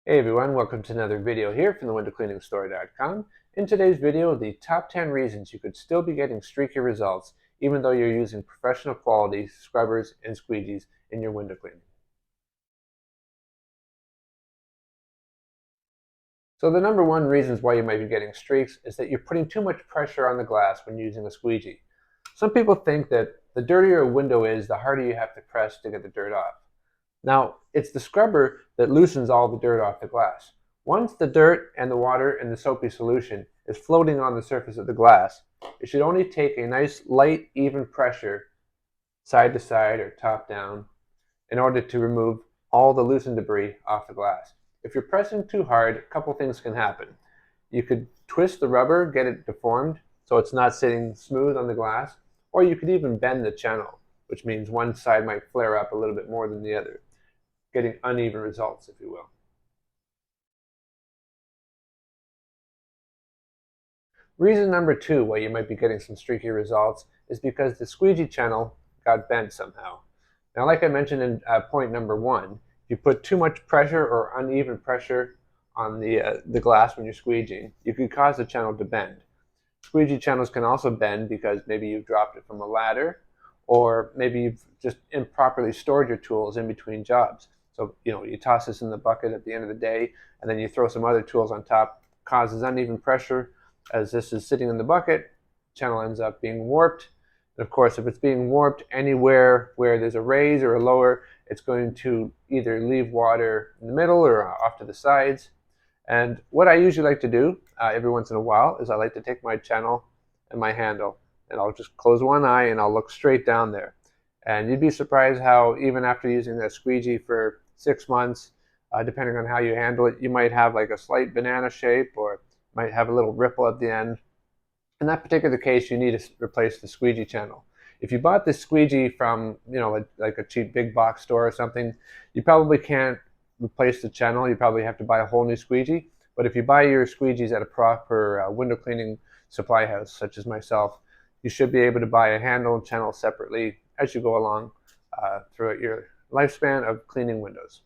Hey everyone, welcome to another video here from the windowcleaningstore.com. In today's video, the top 10 reasons you could still be getting streaky results even though you're using professional quality scrubbers and squeegees in your window cleaning. So the number one reasons why you might be getting streaks is that you're putting too much pressure on the glass when using a squeegee. Some people think that the dirtier a window is, the harder you have to press to get the dirt off. Now, it's the scrubber that loosens all the dirt off the glass. Once the dirt and the water in the soapy solution is floating on the surface of the glass, it should only take a nice light, even pressure, side to side or top down, in order to remove all the loosened debris off the glass. If you're pressing too hard, a couple things can happen. You could twist the rubber, get it deformed, so it's not sitting smooth on the glass, or you could even bend the channel, which means one side might flare up a little bit more than the other, getting uneven results, if you will. Reason number two why you might be getting some streaky results is because the squeegee channel got bent somehow. Now, like I mentioned in point number one, if you put too much pressure or uneven pressure on the glass when you're squeegeeing, you could cause the channel to bend. Squeegee channels can also bend because maybe you've dropped it from a ladder, or maybe you've just improperly stored your tools in between jobs. So, you toss this in the bucket at the end of the day, and then you throw some other tools on top, causes uneven pressure. As this is sitting in the bucket, channel ends up being warped. And of course, if it's being warped anywhere where there's a raise or a lower, it's going to either leave water in the middle or off to the sides. And what I usually like to do every once in a while is I like to take my channel and my handle, and I'll just close one eye and I'll look straight down there. And you'd be surprised how even after using that squeegee for 6 months, depending on how you handle it, you might have like a slight banana shape or might have a little ripple at the end. In that particular case, you need to replace the squeegee channel. If you bought this squeegee from, like a cheap big box store or something, you probably can't replace the channel. You probably have to buy a whole new squeegee. But if you buy your squeegees at a proper window cleaning supply house, such as myself, you should be able to buy a handle and channel separately as you go along throughout your lifespan of cleaning windows.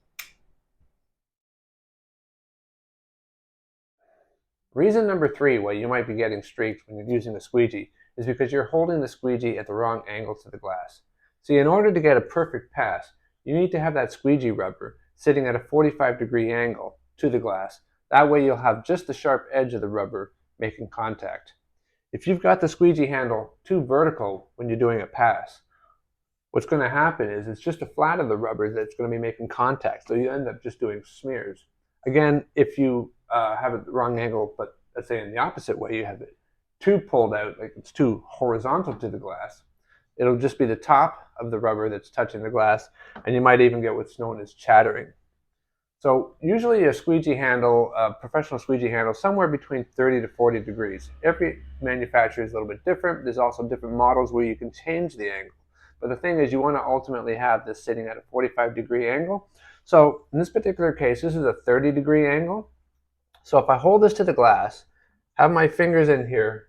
Reason number three why you might be getting streaks when you're using a squeegee is because you're holding the squeegee at the wrong angle to the glass. See, in order to get a perfect pass, you need to have that squeegee rubber sitting at a 45-degree angle to the glass. That way you'll have just the sharp edge of the rubber making contact. If you've got the squeegee handle too vertical when you're doing a pass, what's going to happen is it's just the flat of the rubber that's going to be making contact, so you end up just doing smears. Again, if you have it the wrong angle, but let's say in the opposite way, you have it too pulled out, like it's too horizontal to the glass, it'll just be the top of the rubber that's touching the glass, and you might even get what's known as chattering. So usually a squeegee handle, a professional squeegee handle, somewhere between 30 to 40 degrees. Every manufacturer is a little bit different. There's also different models where you can change the angle. But the thing is, you want to ultimately have this sitting at a 45-degree angle. So in this particular case, this is a 30-degree angle. So if I hold this to the glass, have my fingers in here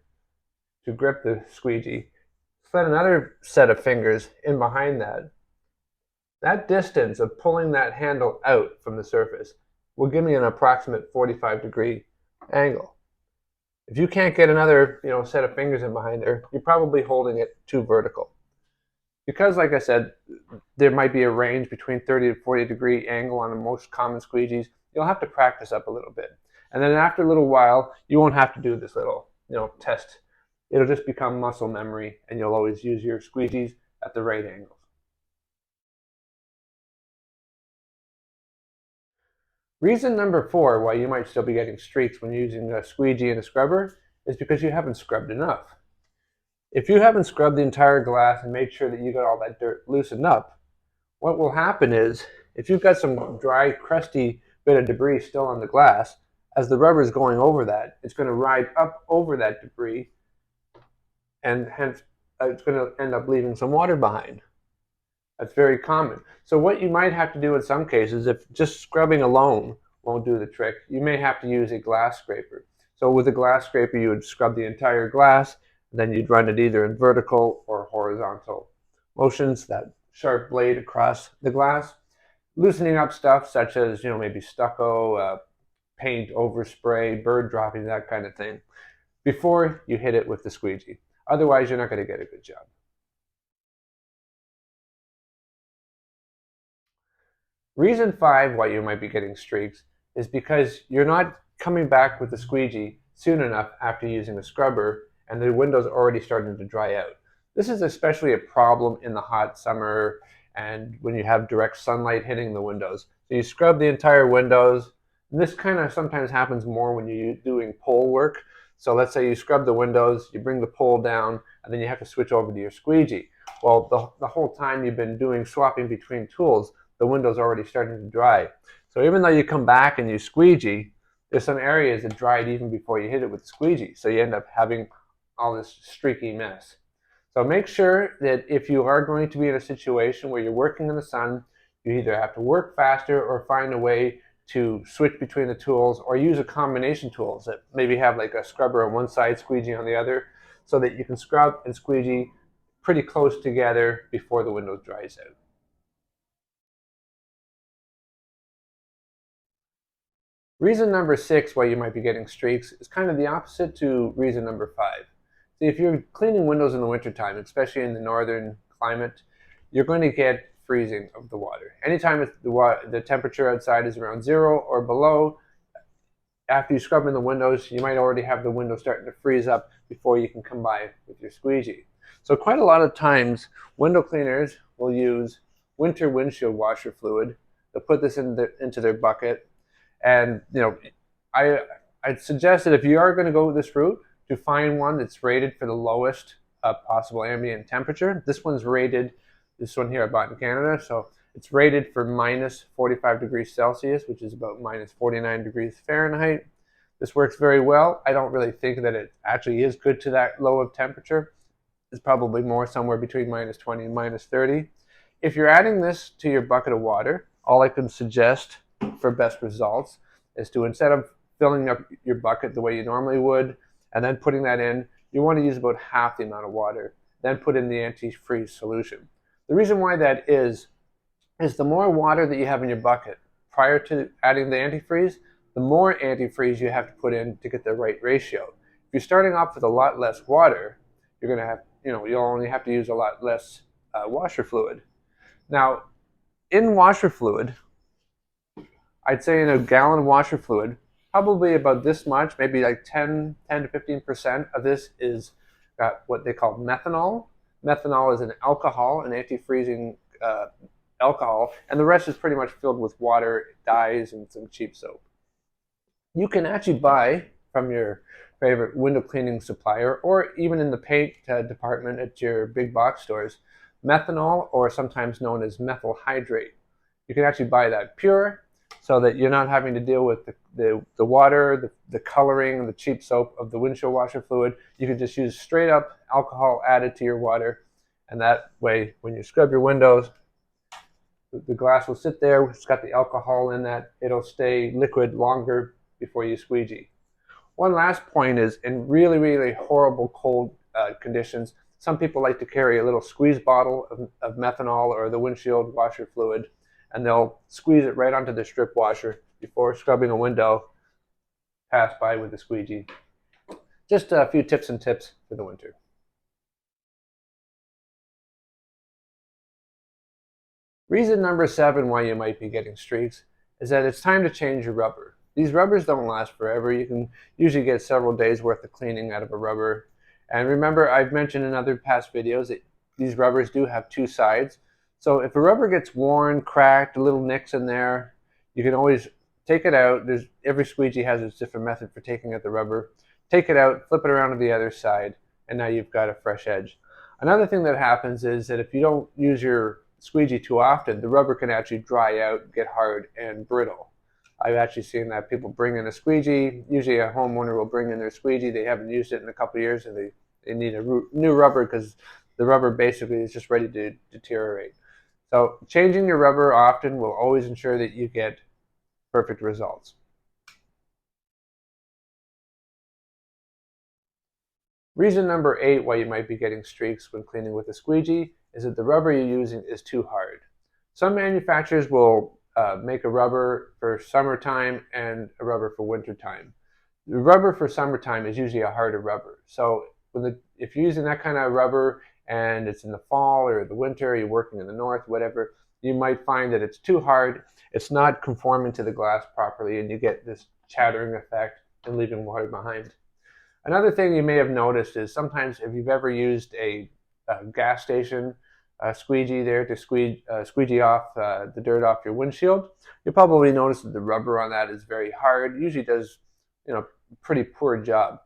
to grip the squeegee, slide another set of fingers in behind that distance of pulling that handle out from the surface will give me an approximate 45-degree angle. If you can't get another set of fingers in behind there, you're probably holding it too vertical. Because, like I said, there might be a range between 30 to 40-degree angle on the most common squeegees, you'll have to practice up a little bit. And then after a little while, you won't have to do this little test. It'll just become muscle memory, and you'll always use your squeegees at the right angles. Reason number four why you might still be getting streaks when using a squeegee and a scrubber is because you haven't scrubbed enough. If you haven't scrubbed the entire glass and made sure that you got all that dirt loosened up, what will happen is if you've got some dry, crusty bit of debris still on the glass, as the rubber is going over that, it's going to ride up over that debris, and hence it's going to end up leaving some water behind. That's very common. So what you might have to do in some cases, if just scrubbing alone won't do the trick, you may have to use a glass scraper. So with a glass scraper, you would scrub the entire glass, and then you'd run it either in vertical or horizontal motions, that sharp blade across the glass. loosening up stuff such as, maybe stucco, paint overspray, bird dropping, that kind of thing, before you hit it with the squeegee. Otherwise, you're not going to get a good job. Reason 5 why you might be getting streaks is because you're not coming back with the squeegee soon enough after using the scrubber and the window's already starting to dry out. This is especially a problem in the hot summer and when you have direct sunlight hitting the windows. So you scrub the entire windows. This kind of sometimes happens more when you're doing pole work. So let's say you scrub the windows, you bring the pole down, and then you have to switch over to your squeegee. Well, the whole time you've been doing swapping between tools, the window's already starting to dry. So even though you come back and you squeegee, there's some areas that dried even before you hit it with the squeegee. So you end up having all this streaky mess. So make sure that if you are going to be in a situation where you're working in the sun, you either have to work faster or find a way to switch between the tools or use a combination tools that maybe have like a scrubber on one side, squeegee on the other, so that you can scrub and squeegee pretty close together before the window dries out. Reason number 6 why you might be getting streaks is kind of the opposite to reason number 5. See, if you're cleaning windows in the wintertime, especially in the northern climate, you're going to get freezing of the water. Anytime the temperature outside is around 0 or below, after you scrub in the windows, you might already have the window starting to freeze up before you can come by with your squeegee. So quite a lot of times, window cleaners will use winter windshield washer fluid. They'll put this into their bucket. And I'd suggest that if you are going to go this route, to find one that's rated for the lowest possible ambient temperature. This one's rated, this one here I bought in Canada, so it's rated for minus 45 degrees Celsius, which is about minus 49 degrees Fahrenheit. This works very well. I don't really think that it actually is good to that low of temperature. It's probably more somewhere between minus 20 and minus 30. If you're adding this to your bucket of water, all I can suggest for best results is to, instead of filling up your bucket the way you normally would and then putting that in, you want to use about half the amount of water, then put in the antifreeze solution. The reason why that is the more water that you have in your bucket prior to adding the antifreeze, the more antifreeze you have to put in to get the right ratio. If you're starting off with a lot less water, you're going to have, you'll only have to use a lot less washer fluid. Now, in washer fluid, I'd say in a gallon of washer fluid, probably about this much, maybe like 10 to 15% of this is got what they call methanol. Methanol is an alcohol, an anti-freezing alcohol, and the rest is pretty much filled with water, dyes, and some cheap soap. You can actually buy from your favorite window cleaning supplier, or even in the paint department at your big box stores, methanol, or sometimes known as methyl hydrate. You can actually buy that pure, so that you're not having to deal with the water, the coloring, the cheap soap of the windshield washer fluid. You can just use straight up alcohol added to your water, and that way when you scrub your windows, the glass will sit there, it's got the alcohol in that, it'll stay liquid longer before you squeegee. One last point is, in really, really horrible cold conditions, some people like to carry a little squeeze bottle of methanol or the windshield washer fluid, and they'll squeeze it right onto the strip washer before scrubbing a window, pass by with the squeegee. Just a few tips and tips for the winter. Reason number 7 why you might be getting streaks is that it's time to change your rubber. These rubbers don't last forever. You can usually get several days worth of cleaning out of a rubber. And remember, I've mentioned in other past videos that these rubbers do have two sides. So if a rubber gets worn, cracked, a little nicks in there, you can always take it out. Every squeegee has its different method for taking out the rubber. Take it out, flip it around to the other side, and now you've got a fresh edge. Another thing that happens is that if you don't use your squeegee too often, the rubber can actually dry out, get hard, and brittle. I've actually seen that people bring in a squeegee. Usually a homeowner will bring in their squeegee. They haven't used it in a couple of years, and they need a new rubber because the rubber basically is just ready to deteriorate. So changing your rubber often will always ensure that you get perfect results. Reason number 8 why you might be getting streaks when cleaning with a squeegee is that the rubber you're using is too hard. Some manufacturers will make a rubber for summertime and a rubber for wintertime. The rubber for summertime is usually a harder rubber. So if you're using that kind of rubber and it's in the fall or the winter, you're working in the north, whatever, you might find that it's too hard. It's not conforming to the glass properly, and you get this chattering effect and leaving water behind. Another thing you may have noticed is sometimes if you've ever used a gas station squeegee there to squeegee off the dirt off your windshield, you'll probably notice that the rubber on that is very hard. It usually does, pretty poor job.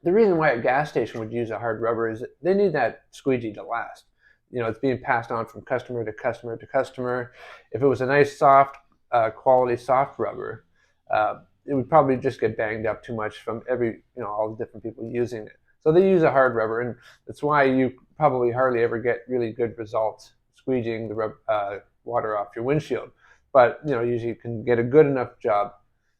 The reason why a gas station would use a hard rubber is that they need that squeegee to last. It's being passed on from customer to customer to customer. If it was a nice soft, quality soft rubber, it would probably just get banged up too much from all the different people using it. So they use a hard rubber, and that's why you probably hardly ever get really good results squeegeeing the water off your windshield. But usually you can get a good enough job.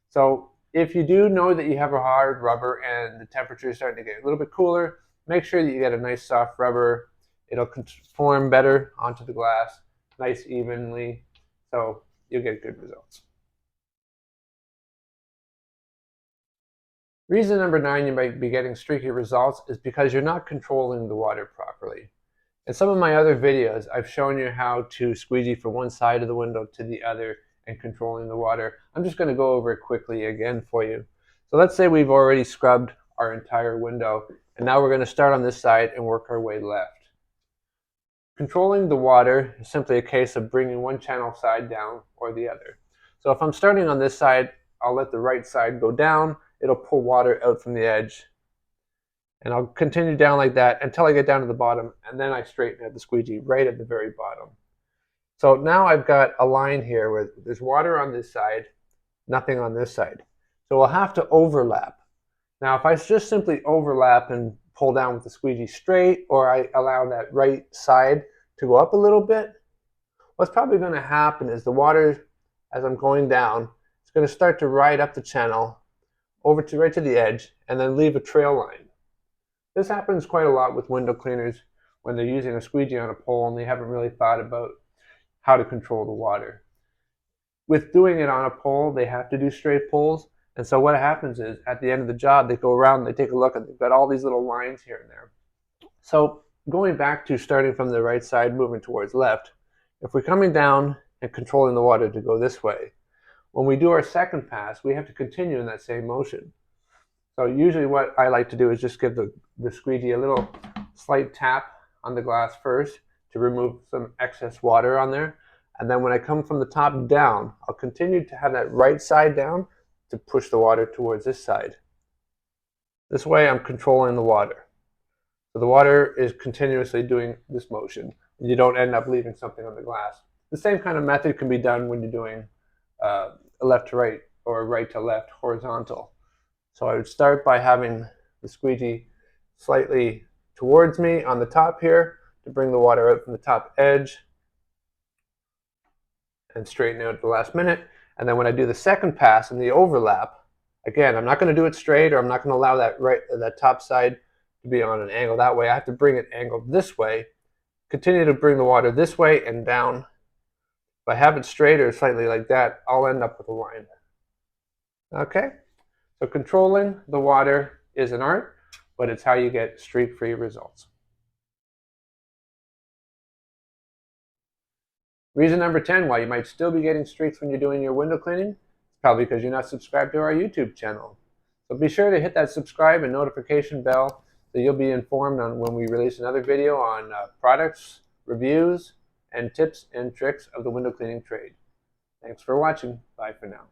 So if you do know that you have a hard rubber and the temperature is starting to get a little bit cooler, make sure that you get a nice soft rubber. It'll conform better onto the glass, nice evenly, so you'll get good results. Reason number 9 you might be getting streaky results is because you're not controlling the water properly. In some of my other videos, I've shown you how to squeegee from one side of the window to the other and controlling the water. I'm just going to go over it quickly again for you. So let's say we've already scrubbed our entire window, and now we're going to start on this side and work our way left. Controlling the water is simply a case of bringing one channel side down or the other. So if I'm starting on this side, I'll let the right side go down. It'll pull water out from the edge. And I'll continue down like that until I get down to the bottom, and then I straighten out the squeegee right at the very bottom. So now I've got a line here where there's water on this side, nothing on this side. So we'll have to overlap. Now if I just simply overlap and pull down with the squeegee straight, or I allow that right side to go up a little bit, what's probably going to happen is the water, as I'm going down, it's going to start to ride up the channel over to right to the edge and then leave a trail line. This happens quite a lot with window cleaners when they're using a squeegee on a pole and they haven't really thought about how to control the water. With doing it on a pole, they have to do straight pulls, and so what happens is at the end of the job they go around and they take a look and they've got all these little lines here and there. So going back to starting from the right side, moving towards left, if we're coming down and controlling the water to go this way, when we do our second pass, we have to continue in that same motion. So usually what I like to do is just give the squeegee a little slight tap on the glass first to remove some excess water on there. And then when I come from the top down, I'll continue to have that right side down to push the water towards this side. This way I'm controlling the water. So the water is continuously doing this motion, and you don't end up leaving something on the glass. The same kind of method can be done when you're doing left to right or right to left horizontal. So I would start by having the squeegee slightly towards me on the top here to bring the water out from the top edge and straighten out at the last minute. And then when I do the second pass and the overlap, again, I'm not going to do it straight, or I'm not going to allow that top side to be on an angle that way. I have to bring it angled this way, continue to bring the water this way and down. If I have it straight or slightly like that, I'll end up with a line. Okay, so controlling the water is an art, but it's how you get streak-free results. Reason number 10 why you might still be getting streaks when you're doing your window cleaning is probably because you're not subscribed to our YouTube channel. So be sure to hit that subscribe and notification bell so you'll be informed on when we release another video on products, reviews, and tips and tricks of the window cleaning trade. Thanks for watching. Bye for now.